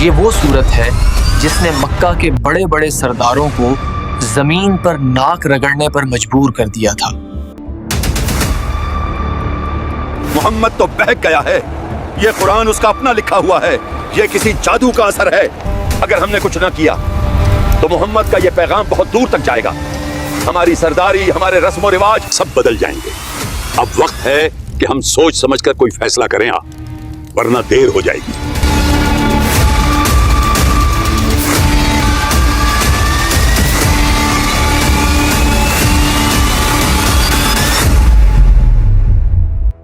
یہ وہ صورت ہے جس نے مکہ کے بڑے بڑے سرداروں کو زمین پر ناک رگڑنے پر مجبور کر دیا تھا۔ محمد تو بہک گیا ہے، یہ قرآن اس کا اپنا لکھا ہوا ہے، یہ کسی جادو کا اثر ہے۔ اگر ہم نے کچھ نہ کیا تو محمد کا یہ پیغام بہت دور تک جائے گا، ہماری سرداری، ہمارے رسم و رواج سب بدل جائیں گے۔ اب وقت ہے کہ ہم سوچ سمجھ کر کوئی فیصلہ کریں، ورنہ دیر ہو جائے گی۔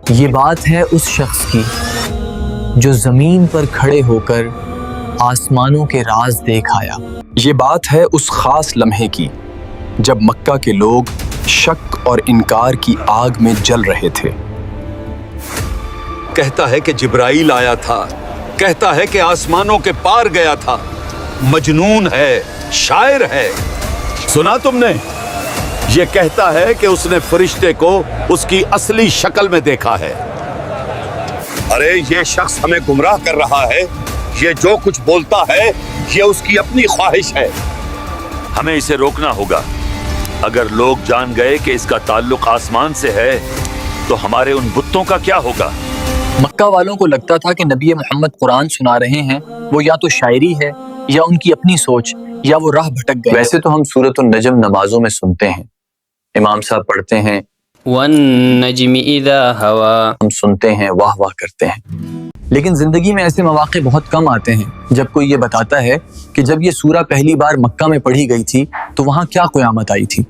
یہ بات ہے اس شخص کی جو زمین پر کھڑے ہو کر آسمانوں کے راز دیکھ آیا۔ یہ بات ہے اس خاص لمحے کی جب مکہ کے لوگ شک اور انکار کی آگ میں جل رہے تھے۔ کہتا ہے کہ جبرائیل آیا تھا، کہتا ہے کہ آسمانوں کے پار گیا تھا، مجنون ہے، شاعر ہے۔ سنا تم نے؟ یہ کہتا ہے کہ اس نے فرشتے کو اس کی اصلی شکل میں دیکھا ہے۔ ارے یہ شخص ہمیں گمراہ کر رہا ہے، یہ جو کچھ بولتا ہے یہ اس کی اپنی خواہش ہے، ہمیں اسے روکنا ہوگا۔ اگر لوگ جان گئے کہ اس کا تعلق آسمان سے ہے تو ہمارے ان بتوں کا کیا ہوگا؟ مکہ والوں کو لگتا تھا کہ نبی محمد قرآن سنا رہے ہیں، وہ یا تو شاعری ہے یا ان کی اپنی سوچ یا وہ راہ بھٹک گئے۔ ویسے تو ہم سورۃ النجم نمازوں میں سنتے ہیں، امام صاحب پڑھتے ہیں والنجم اذا ہوا، ہم سنتے ہیں، واہ واہ کرتے ہیں، لیکن زندگی میں ایسے مواقع بہت کم آتے ہیں جب کوئی یہ بتاتا ہے کہ جب یہ سورہ پہلی بار مکہ میں پڑھی گئی تھی تو وہاں کیا قیامت آئی تھی،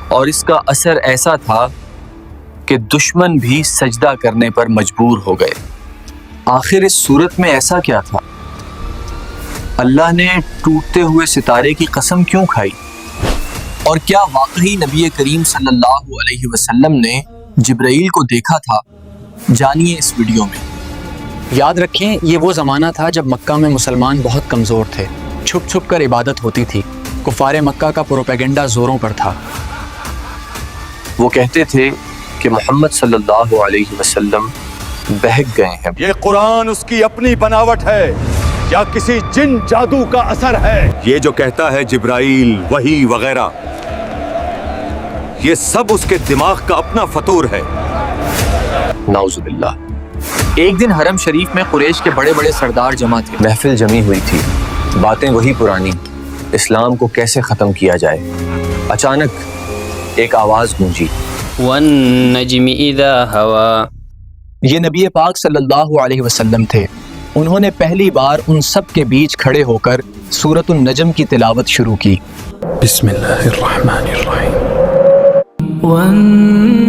اور اس کا اثر ایسا تھا کہ دشمن بھی سجدہ کرنے پر مجبور ہو گئے۔ آخر اس صورت میں ایسا کیا تھا؟ اللہ نے ٹوٹتے ہوئے ستارے کی قسم کیوں کھائی؟ اور کیا واقعی نبی کریم صلی اللہ علیہ وسلم نے جبرائیل کو دیکھا تھا؟ جانیے اس ویڈیو میں۔ یاد رکھیں، یہ وہ زمانہ تھا جب مکہ میں مسلمان بہت کمزور تھے، چھپ چھپ کر عبادت ہوتی تھی، کفار مکہ کا پروپیگنڈا زوروں پر تھا۔ وہ کہتے تھے کہ محمد صلی اللہ علیہ وسلم بہک گئے ہیں۔ یہ قرآن اس کی اپنی بناوٹ ہے یا کسی جن جادو کا اثر ہے؟ یہ جو کہتا ہے جبرائیل، وحی وغیرہ، یہ سب اس کے دماغ کا اپنا فطور ہے۔ نعوذ باللہ۔ ایک دن حرم شریف میں قریش کے بڑے بڑے سردار جمع تھے۔ محفل جمی ہوئی تھی، باتیں وہی پرانی، اسلام کو کیسے ختم کیا جائے۔ اچانک ایک آواز گونجی، والنجم اذا ہوا۔ یہ نبی پاک صلی اللہ علیہ وسلم تھے۔ انہوں نے پہلی بار ان سب کے بیچ کھڑے ہو کر سورۃ النجم کی تلاوت شروع کی۔ بسم اللہ الرحمن الرحیم۔ والنجم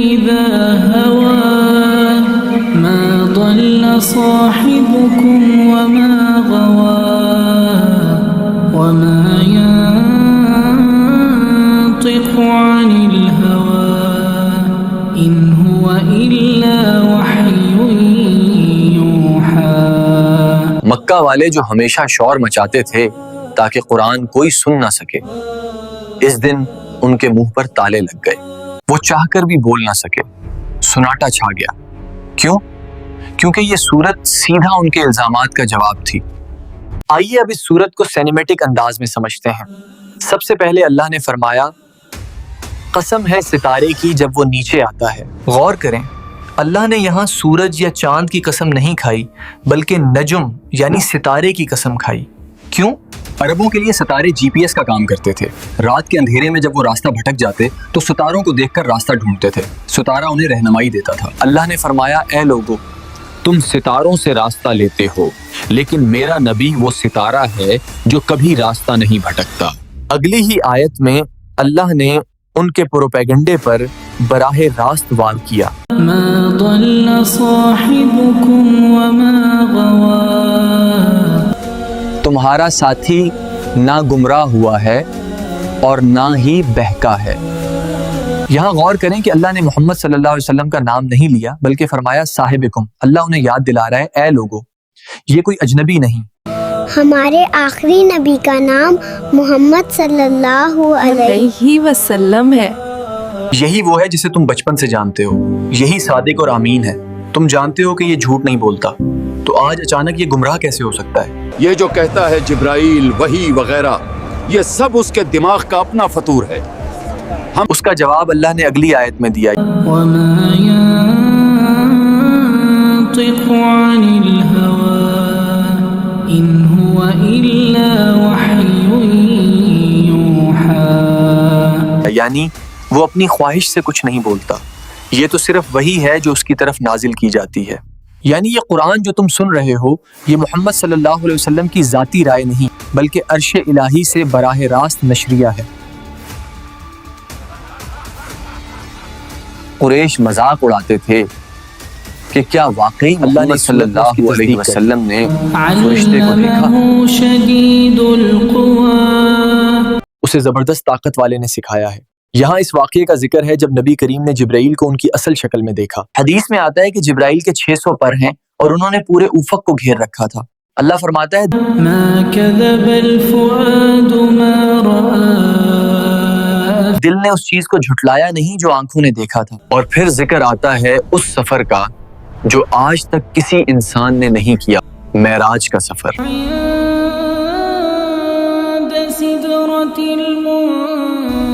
اذا هوى ما ضل صاحبكم وما غوى وما ينطق عن الهوى إن هو إلا وحي يوحى۔ مکہ والے جو ہمیشہ شور مچاتے تھے تاکہ قرآن کوئی سن نہ سکے، اس دن ان کے منہ پر تالے لگ گئے، وہ چاہ کر بھی بول نہ سکے، سناٹا چھا گیا۔ کیوں؟ کیونکہ یہ سورت سیدھا ان کے الزامات کا جواب تھی۔ آئیے اب اس سورت کو سینیمیٹک انداز میں سمجھتے ہیں۔ سب سے پہلے اللہ نے فرمایا، قسم ہے ستارے کی جب وہ نیچے آتا ہے۔ غور کریں، اللہ نے یہاں سورج یا چاند کی قسم نہیں کھائی بلکہ نجم یعنی ستارے کی قسم کھائی۔ کیوں؟ عربوں کے لیے ستارے جی پی ایس کا کام کرتے تھے۔ رات کے اندھیرے میں جب وہ راستہ بھٹک جاتے تو ستاروں کو دیکھ کر راستہ ڈھونڈتے تھے، ستارہ انہیں رہنمائی دیتا تھا۔ اللہ نے فرمایا، اے لوگو، تم ستاروں سے راستہ لیتے ہو، لیکن میرا نبی وہ ستارہ ہے جو کبھی راستہ نہیں بھٹکتا۔ اگلی ہی آیت میں اللہ نے ان کے پروپیگنڈے پر براہ راست وار کیا۔ ما ضل صاحبكم وما غوى۔ تمہارا ساتھی نہ گمراہ ہوا ہے اور نہ ہی بہکا ہے۔ یہاں غور کریں کہ اللہ نے محمد صلی اللہ علیہ وسلم کا نام نہیں لیا بلکہ فرمایا صاحبکم۔ اللہ انہیں یاد دلا رہا ہے، اے لوگو، یہ کوئی اجنبی نہیں۔ ہمارے آخری نبی کا نام محمد صلی اللہ علیہ وسلم ہے۔ یہی وہ ہے جسے تم بچپن سے جانتے ہو، یہی صادق اور امین ہے۔ تم جانتے ہو کہ یہ جھوٹ نہیں بولتا، تو آج اچانک یہ گمراہ کیسے ہو سکتا ہے؟ یہ جو کہتا ہے جبرائیل، وحی وغیرہ، یہ سب اس کے دماغ کا اپنا فطور ہے۔ اس کا جواب اللہ نے اگلی آیت میں دیا، وما ينطق عن الهوى إن هو إلا وحي يوحى، یعنی وہ اپنی خواہش سے کچھ نہیں بولتا، یہ تو صرف وہی ہے جو اس کی طرف نازل کی جاتی ہے۔ یعنی یہ قرآن جو تم سن رہے ہو، یہ محمد صلی اللہ علیہ وسلم کی ذاتی رائے نہیں بلکہ عرش الہی سے براہ راست نشریہ ہے۔ قریش مذاق اڑاتے تھے کہ کیا واقعی اللہ نے محمد صلی اللہ علیہ وسلم نے فرشتے کو دیکھا؟ علمه شديد القوى، اسے زبردست طاقت والے نے سکھایا ہے۔ یہاں اس واقعے کا ذکر ہے جب نبی کریم نے جبرائیل کو ان کی اصل شکل میں دیکھا۔ حدیث میں آتا ہے کہ جبرائیل کے 600 پر ہیں اور انہوں نے پورے افق کو گھیر رکھا تھا۔ اللہ فرماتا ہے ما كذب الفؤاد ما رأى، دل نے اس چیز کو جھٹلایا نہیں جو آنکھوں نے دیکھا تھا۔ اور پھر ذکر آتا ہے اس سفر کا جو آج تک کسی انسان نے نہیں کیا، معراج کا سفر۔ عند سدرة المنتهى،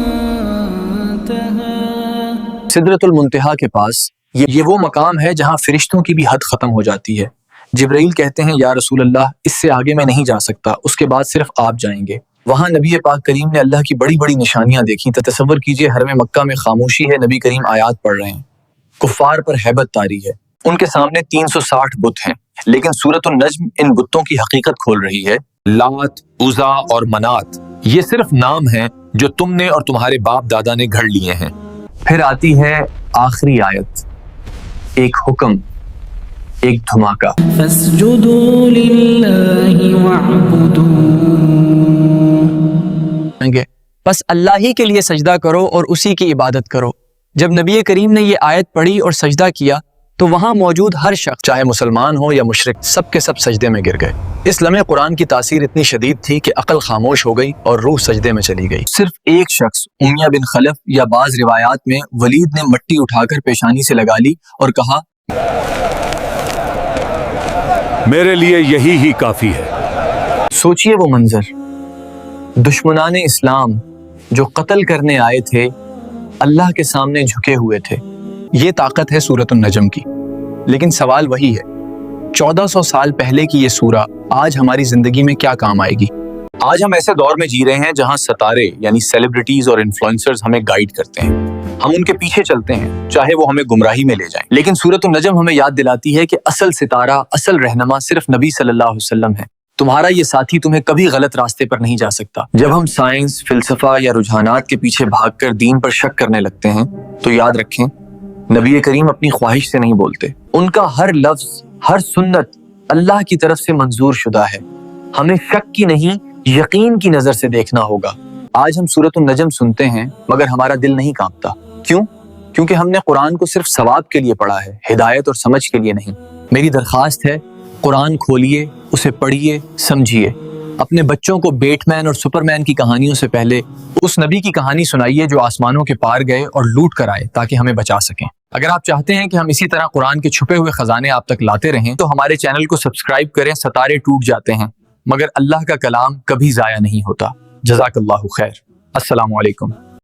سدرۃ المنتہا کے پاس یہ وہ مقام ہے جہاں فرشتوں کی بھی حد ختم ہو جاتی ہے۔ جبرائیل کہتے ہیں یا رسول اللہ، اس سے آگے میں نہیں جا سکتا، اس کے بعد صرف آپ جائیں گے۔ وہاں نبی پاک کریم نے اللہ کی بڑی بڑی نشانیاں دیکھی۔ تو تصور کیجئے حرم مکہ میں خاموشی ہے، نبی کریم آیات پڑھ رہے ہیں، کفار پر ہیبت طاری ہے، ان کے سامنے 360 بت ہیں، لیکن سورۃ النجم ان بتوں کی حقیقت کھول رہی ہے۔ لات، عزا اور منات یہ صرف نام ہیں جو تم نے اور تمہارے باپ دادا نے گھڑ لیے ہیں۔ پھر آتی ہے آخری آیت، ایک حکم، ایک دھماکہ۔ فاسجدوا لله واعبدوا، بس اللہ ہی کے لیے سجدہ کرو اور اسی کی عبادت کرو۔ جب نبی کریم نے یہ آیت پڑھی اور سجدہ کیا تو وہاں موجود ہر شخص، چاہے مسلمان ہو یا مشرک، سب کے سب سجدے میں گر گئے۔ اس لمحے قرآن کی تاثیر اتنی شدید تھی کہ عقل خاموش ہو گئی اور روح سجدے میں چلی گئی۔ صرف ایک شخص امیہ بن خلف یا بعض روایات میں ولید نے مٹی اٹھا کر پیشانی سے لگا لی اور کہا میرے لیے یہی ہی کافی ہے۔ سوچئے وہ منظر، دشمنان اسلام جو قتل کرنے آئے تھے اللہ کے سامنے جھکے ہوئے تھے۔ یہ طاقت ہے سورۃ النجم کی، لیکن سوال وہی ہے، 1400 سال پہلے کی یہ سورہ آج ہماری زندگی میں کیا کام آئے گی؟ آج ہم ایسے دور میں جی رہے ہیں جہاں ستارے یعنی سیلیبریٹیز اور انفلوئنسرز ہمیں گائیڈ کرتے ہیں، ہم ان کے پیچھے چلتے ہیں چاہے وہ ہمیں گمراہی میں لے جائیں، لیکن سورۃ النجم ہمیں یاد دلاتی ہے کہ اصل ستارہ، اصل رہنما صرف نبی صلی اللہ علیہ وسلم ہے۔ تمہارا یہ ساتھی تمہیں کبھی غلط راستے پر نہیں جا سکتا۔ جب ہم سائنس، فلسفہ یا رجحانات کے پیچھے بھاگ کر دین پر شک کرنے لگتے ہیں تو یاد رکھیں نبی کریم اپنی خواہش سے نہیں بولتے، ان کا ہر لفظ، ہر سنت اللہ کی طرف سے منظور شدہ ہے۔ ہمیں شک کی نہیں، یقین کی نظر سے دیکھنا ہوگا۔ آج ہم سورۃ النجم سنتے ہیں مگر ہمارا دل نہیں کانپتا، کیوں؟ کیونکہ ہم نے قرآن کو صرف ثواب کے لیے پڑھا ہے، ہدایت اور سمجھ کے لیے نہیں۔ میری درخواست ہے قرآن کھولیے، اسے پڑھیے، سمجھیے۔ اپنے بچوں کو بیٹ مین اور سپر مین کی کہانیوں سے پہلے اس نبی کی کہانی سنائیے جو آسمانوں کے پار گئے اور لوٹ کر آئے تاکہ ہمیں بچا سکیں۔ اگر آپ چاہتے ہیں کہ ہم اسی طرح قرآن کے چھپے ہوئے خزانے آپ تک لاتے رہیں تو ہمارے چینل کو سبسکرائب کریں۔ ستارے ٹوٹ جاتے ہیں مگر اللہ کا کلام کبھی ضائع نہیں ہوتا۔ جزاک اللہ خیر۔ السلام علیکم۔